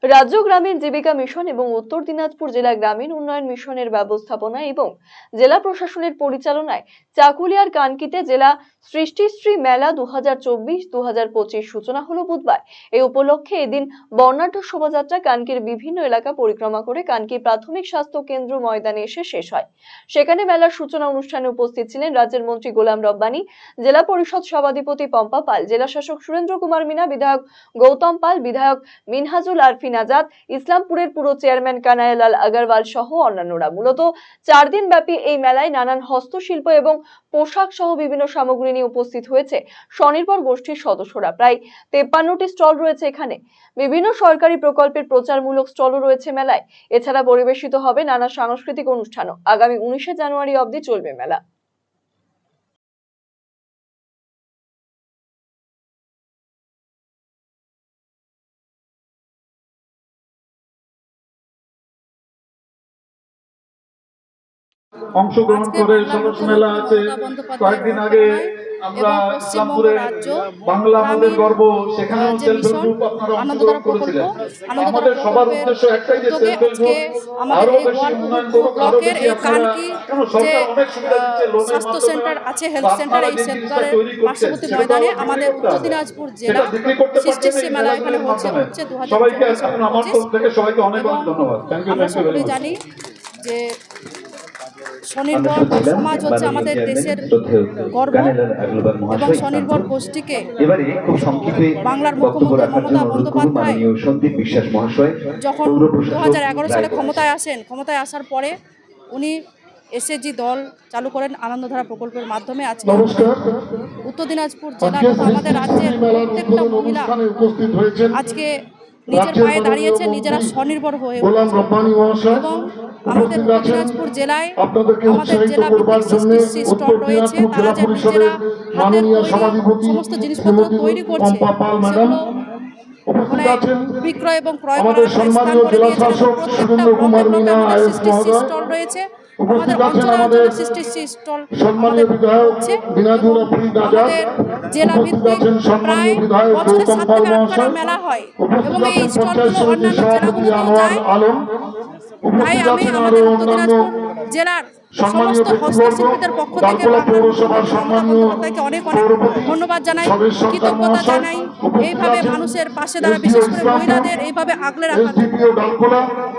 রাজ্য গ্রামীণ জীবিকা মিশন এবং উত্তর দিনাজপুর জেলা গ্রামীণ উন্নয়ন মিশনের ব্যবস্থাপনায় এবং জেলা প্রশাসনের পরিচালনায় চাকুলিয়ার কানকিতে জেলা সৃষ্টিশ্রী মেলা 2024-2025 সূচনা হলো বুধবার। এই উপলক্ষে এদিন বর্ণাঢ্য শোভাযাত্রা কানকির বিভিন্ন এলাকা পরিক্রমা করে কানকি প্রাথমিক স্বাস্থ্য কেন্দ্র ময়দানে এসে শেষ হয়। সেখানে মেলার সূচনা অনুষ্ঠানে উপস্থিত ছিলেন রাজ্যের মন্ত্রী গোলাম রব্বানী, জেলা পরিষদ সভাধিপতি পম্পা পাল, জেলা শাসক সুরেন্দ্র কুমার মিনা, বিধায়ক গৌতম পাল, বিধায়ক মিনহাজুল আরফিন আজাদ, ইসলামপুরের পুরো চেয়ারম্যান কানাইলাল আগরওয়াল সহ অন্যান্যরা। মূলত 4 দিন ব্যাপী এই মেলায় নানান হস্তশিল্প এবং পোশাক সহ বিভিন্ন সামগ্রী নিয়ে উপস্থিত হয়েছে স্বনির্ভর গোষ্ঠীর সদস্যরা। প্রায় 53টি স্টল রয়েছে এখানে। বিভিন্ন সরকারি প্রকল্পের প্রচারমূলক স্টলও রয়েছে মেলায়। এছাড়া পরিবেশিত হবে নানা সাংস্কৃতিক অনুষ্ঠানও। আগামী 19শে জানুয়ারি অবধি চলবে মেলা। অংশগ্রহণ করে সরস মেলা আছে। কয়েকদিন আগে আমরা ইসলামপুরে বাংলা আমাদের গর্ব, সেখানেও সেলফ হেল্প গ্রুপ আপনারা অংশগ্রহণ করেছিলেন। আমাদের সবার উদ্দেশ্য একটাই যে সেলফ হেল্প গ্রুপ আরো বেশি উন্নয়ন করুক, আরো বেশি আপনারা, কেন সরকার অনেক সুবিধা দিচ্ছে, স্বাস্থ্য সেন্টার আছে, হেলথ সেন্টার, এই সেন্টারের পার্শ্ববর্তী ময়দানে আমাদের উত্তর দিনাজপুর জেলা সৃষ্টিশ্রী মেলা এখানে হচ্ছে 2024। সবাইকে আমার তরফ থেকে সবাইকে অনেক অনেক ধন্যবাদ। Thank you. আমরা সকলেই জানি যে স্বনির্ভর সমাজ হচ্ছে আমাদের দেশের গর্ব এবং স্বনির্ভর গোষ্ঠীকে বাংলার মুখ্যমন্ত্রী মমতা বন্দ্যোপাধ্যায় যখন 2011 সালে ক্ষমতায় আসার পরে উনি এসএসজি দল চালু করেন আনন্দধারা প্রকল্পের মাধ্যমে। আজকে উত্তর দিনাজপুর জেলা তথা আমাদের রাজ্যের প্রত্যেকটা মহিলা আজকে নিজের পায়ে দাঁড়িয়েছে, নিজেরা স্বনির্ভর হয়ে এবং আমাদের উত্তর দিনাজপুর জেলায় আমাদের জেলা ভিত্তিক স্টল রয়েছে। তারা যে নিজেরা হাতের তৈরি সমস্ত জিনিসপত্র তৈরি করছে সেগুলো বিক্রয় এবং ক্রয় করার স্থান করে দিয়েছে। প্রত্যেকটা ব্লকে আমাদের সৃষ্টিশ্রী স্টল রয়েছে। আমাদের অঞ্চলে সৃষ্টিশ্রী স্টল আমাদের হচ্ছে এবং আমাদের জেলা ভিত্তিক প্রায় বছরে 7 থেকে 8টা মেলা হয় এবং এই স্টলগুলো অন্যান্য জেলাগুলোতেও যায়। তাই আমি আমাদের উত্তর দিনাজপুর জেলার সমস্ত হস্তশিল্পীদের পক্ষ থেকে বাংলার মুখ্যমন্ত্রী মমতা বন্দ্যোপাধ্যায়কে অনেক অনেক ধন্যবাদ জানাই, কৃতজ্ঞতা জানাই। এইভাবে মানুষের পাশে দাঁড়া, বিশেষ করে মহিলাদের এইভাবে আগলে রাখার জন্য।